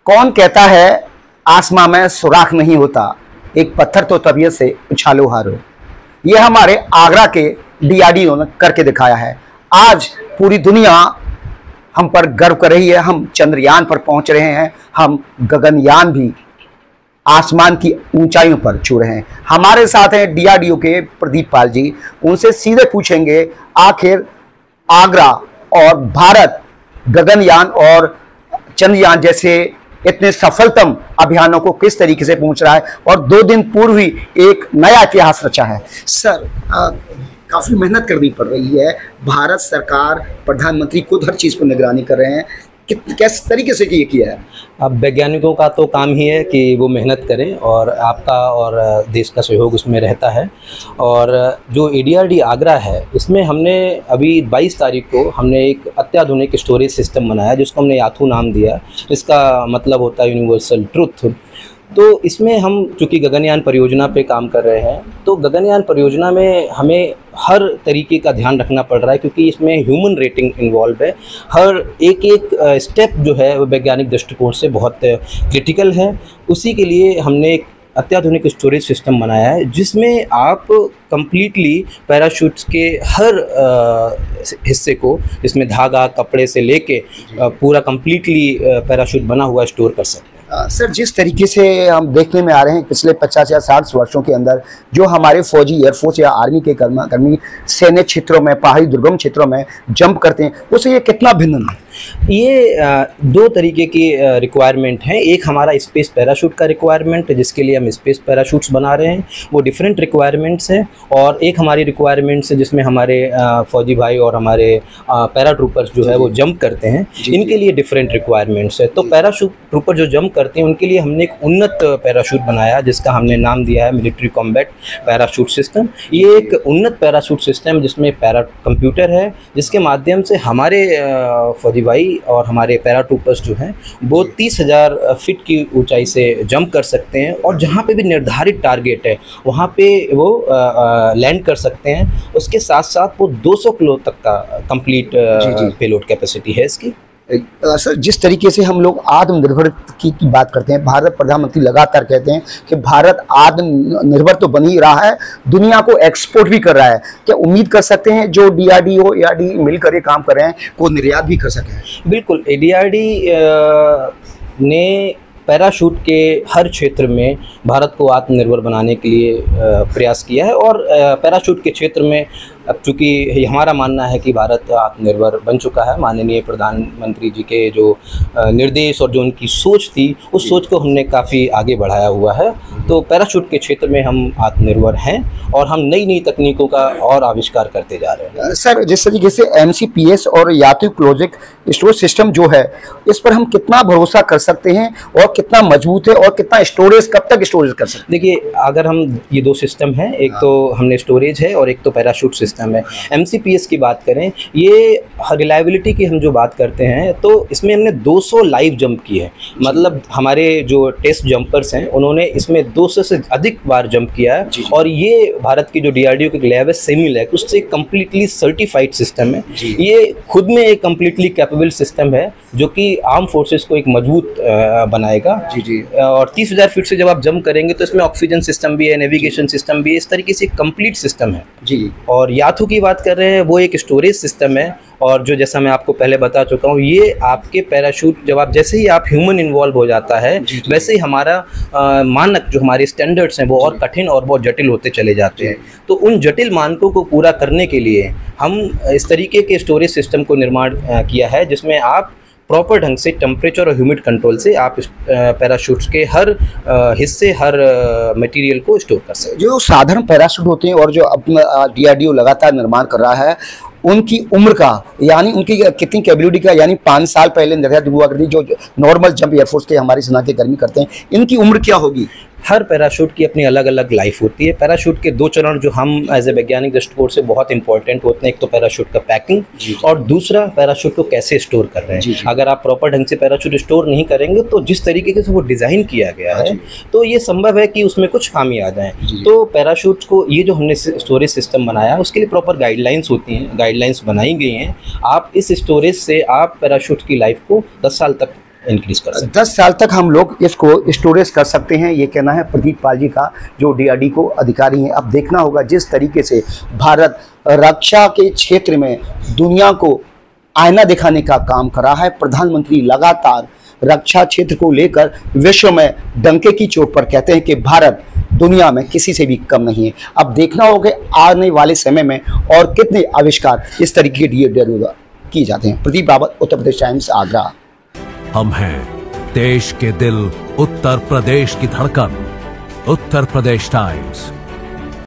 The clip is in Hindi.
कौन कहता है आसमां में सुराख नहीं होता, एक पत्थर तो तबीयत से उछालो हारो। ये हमारे आगरा के डीआरडीओ ने करके दिखाया है। आज पूरी दुनिया हम पर गर्व कर रही है। हम चंद्रयान पर पहुंच रहे हैं, हम गगनयान भी आसमान की ऊंचाइयों पर छू रहे हैं। हमारे साथ हैं डीआरडीओ के प्रदीप पाल जी। उनसे सीधे पूछेंगे आखिर आगरा और भारत गगनयान और चंद्रयान जैसे इतने सफलतम अभियानों को किस तरीके से पहुंच रहा है, और 2 दिन पूर्व ही एक नया इतिहास रचा है। सर, काफी मेहनत करनी पड़ रही है। भारत सरकार, प्रधानमंत्री खुद हर चीज पर निगरानी कर रहे हैं। किस तरीके से ये किया है? अब वैज्ञानिकों का तो काम ही है कि वो मेहनत करें, और आपका और देश का सहयोग उसमें रहता है। और जो एडीआरडी आगरा है, इसमें हमने अभी 22 तारीख को हमने एक अत्याधुनिक स्टोरेज सिस्टम बनाया जिसको हमने याथू नाम दिया। इसका मतलब होता है यूनिवर्सल ट्रुथ। तो इसमें हम चूँकि गगनयान परियोजना पे काम कर रहे हैं, तो गगनयान परियोजना में हमें हर तरीके का ध्यान रखना पड़ रहा है, क्योंकि इसमें ह्यूमन रेटिंग इन्वॉल्व है। हर एक स्टेप जो है वो वैज्ञानिक दृष्टिकोण से बहुत क्रिटिकल है। उसी के लिए हमने एक अत्याधुनिक स्टोरेज सिस्टम बनाया है जिसमें आप कंप्लीटली पैराशूट्स के हर हिस्से को, जिसमें धागा, कपड़े से लेके पूरा कंप्लीटली पैराशूट बना हुआ स्टोर कर सकते हैं। सर, जिस तरीके से हम देखने में आ रहे हैं पिछले 50 या 60 वर्षों के अंदर जो हमारे फौजी, एयरफोर्स या आर्मी के कर्मी सैन्य क्षेत्रों में, पहाड़ी दुर्गम क्षेत्रों में जंप करते हैं, उससे ये कितना भिन्न है? ये 2 तरीके की रिक्वायरमेंट हैं। एक हमारा स्पेस पैराशूट का रिक्वायरमेंट है जिसके लिए हम स्पेस पैराशूट्स बना रहे हैं, वो डिफरेंट रिक्वायरमेंट्स हैं। और एक हमारी रिक्वायरमेंट्स है जिसमें हमारे फौजी भाई और हमारे पैराट्रूपर्स जो है वो जंप करते हैं, इनके लिए डिफरेंट रिक्वायरमेंट्स है। तो पैराशूट ट्रूपर जो जंप करते हैं उनके लिए हमने एक उन्नत पैराशूट बनाया जिसका हमने नाम दिया है मिलिट्री कॉम्बैट पैराशूट सिस्टम। ये एक उन्नत पैराशूट सिस्टम जिसमें पैरा कंप्यूटर है, जिसके माध्यम से हमारे फौजी भाई और हमारे पैराट्रूपर्स जो हैं वो 30,000 फीट की ऊंचाई से जंप कर सकते हैं, और जहाँ पे भी निर्धारित टारगेट है वहाँ पे वो लैंड कर सकते हैं। उसके साथ साथ वो 200 किलो तक का कंप्लीट पेलोड कैपेसिटी है इसकी। सर, जिस तरीके से हम लोग आत्मनिर्भर की बात करते हैं, भारत प्रधानमंत्री लगातार कहते हैं कि भारत आत्मनिर्भर तो बन ही रहा है, दुनिया को एक्सपोर्ट भी कर रहा है। क्या उम्मीद कर सकते हैं जो डीआरडीओ एआरडी मिलकर ये काम कर रहे हैं वो निर्यात भी कर सकें? बिल्कुल, एडीआरडी ने पैराशूट के हर क्षेत्र में भारत को आत्मनिर्भर बनाने के लिए प्रयास किया है। और पैराशूट के क्षेत्र में अब चूँकि हमारा मानना है कि भारत आत्मनिर्भर बन चुका है, माननीय प्रधानमंत्री जी के जो निर्देश और जो उनकी सोच थी, उस सोच को हमने काफ़ी आगे बढ़ाया हुआ है। तो पैराशूट के क्षेत्र में हम आत्मनिर्भर हैं और हम नई नई तकनीकों का और आविष्कार करते जा रहे हैं। सर, जिस तरीके से एमसीपीएस और यात्री क्लोजिक स्टोरेज सिस्टम जो है, इस पर हम कितना भरोसा कर सकते हैं और कितना मजबूत है, और कितना स्टोरेज, कब तक स्टोरेज कर सकते हैं? देखिए, अगर हम ये 2 सिस्टम हैं, एक तो हमने स्टोरेज है और एक तो पैराशूट सिस्टम है। एमसीपीएस की बात करें, ये रिलायबिलिटी की हम जो बात करते हैं, तो इसमें हमने 200 लाइव जंप की है। मतलब हमारे जो टेस्ट जंपर्स हैं उन्होंने इसमें 200 से अधिक बार जंप किया है। और ये भारत की जो डीआरडीओ की लैब है सेमीलैक, उससे कम्प्लीटली सर्टिफाइड सिस्टम है। ये खुद में एक कम्प्लीटली कैपेबल सिस्टम है जो कि आर्म फोर्सेस को एक मजबूत बनाएगा। और 30,000 फीट से जब आप जंप करेंगे तो इसमें ऑक्सीजन सिस्टम भी है, नेविगेशन सिस्टम भी है, इस तरीके से कंप्लीट सिस्टम है जी। और याथू की बात कर रहे हैं, वो एक स्टोरेज सिस्टम है, और जो जैसा मैं आपको पहले बता चुका हूँ, ये आपके पैराशूट जब आप जैसे ही आप ह्यूमन इन्वॉल्व हो जाता है वैसे ही हमारा मानक जो हमारे स्टैंडर्ड्स हैं वो और कठिन और बहुत जटिल होते चले जाते हैं। तो उन जटिल मानकों को पूरा करने के लिए हम इस तरीके के स्टोरेज सिस्टम को निर्माण किया है जिसमें आप प्रॉपर ढंग से टेम्परेचर और ह्यूमिड कंट्रोल से आप पैराशूट्स के हर हिस्से, हर मटेरियल को स्टोर कर सकते हैं। जो साधारण पैराशूट होते हैं और जो अपना डीआरडीओ लगातार निर्माण कर रहा है, उनकी उम्र का, यानी उनकी कितनी कैपेबिलिटी का, यानी 5 साल पहले निर्धारित हुआ करती जो नॉर्मल जंप एयरफोर्स के हमारी सेना के कर्मी करते हैं, इनकी उम्र क्या होगी? हर पैराशूट की अपनी अलग अलग लाइफ होती है। पैराशूट के 2 चरण जो हम एज ए वैज्ञानिक दृष्टिकोण से बहुत इंपॉर्टेंट होते हैं, एक तो पैराशूट का पैकिंग और दूसरा पैराशूट को कैसे स्टोर कर रहे हैं। अगर आप प्रॉपर ढंग से पैराशूट स्टोर नहीं करेंगे तो जिस तरीके से वो डिज़ाइन किया गया है तो ये संभव है कि उसमें कुछ खामी आ जाए। तो पैराशूट को ये जो हमने स्टोरेज सिस्टम बनाया उसके लिए प्रॉपर गाइडलाइंस होती हैं, गाइडलाइंस बनाई गई हैं। आप इस स्टोरेज से आप पैराशूट की लाइफ को 10 साल तक इंक्रीज कर सकते हैं। 10 साल तक हम लोग इसको स्टोरेज कर सकते हैं, ये कहना है प्रदीप पाल जी का, जो DRDO अधिकारी हैं। अब देखना होगा जिस तरीके से भारत रक्षा के क्षेत्र में दुनिया को आईना दिखाने का काम कर रहा है। प्रधानमंत्री लगातार रक्षा क्षेत्र को लेकर विश्व में डंके की चोट पर कहते हैं कि भारत दुनिया में किसी से भी कम नहीं है। अब देखना होगा आने वाले समय में और कितने आविष्कार इस तरीके के DRDO किए जाते हैं। प्रदीप रावत, उत्तर प्रदेश टाइम्स, आगरा। हम हैं देश के दिल, उत्तर प्रदेश की धड़कन, उत्तर प्रदेश टाइम्स।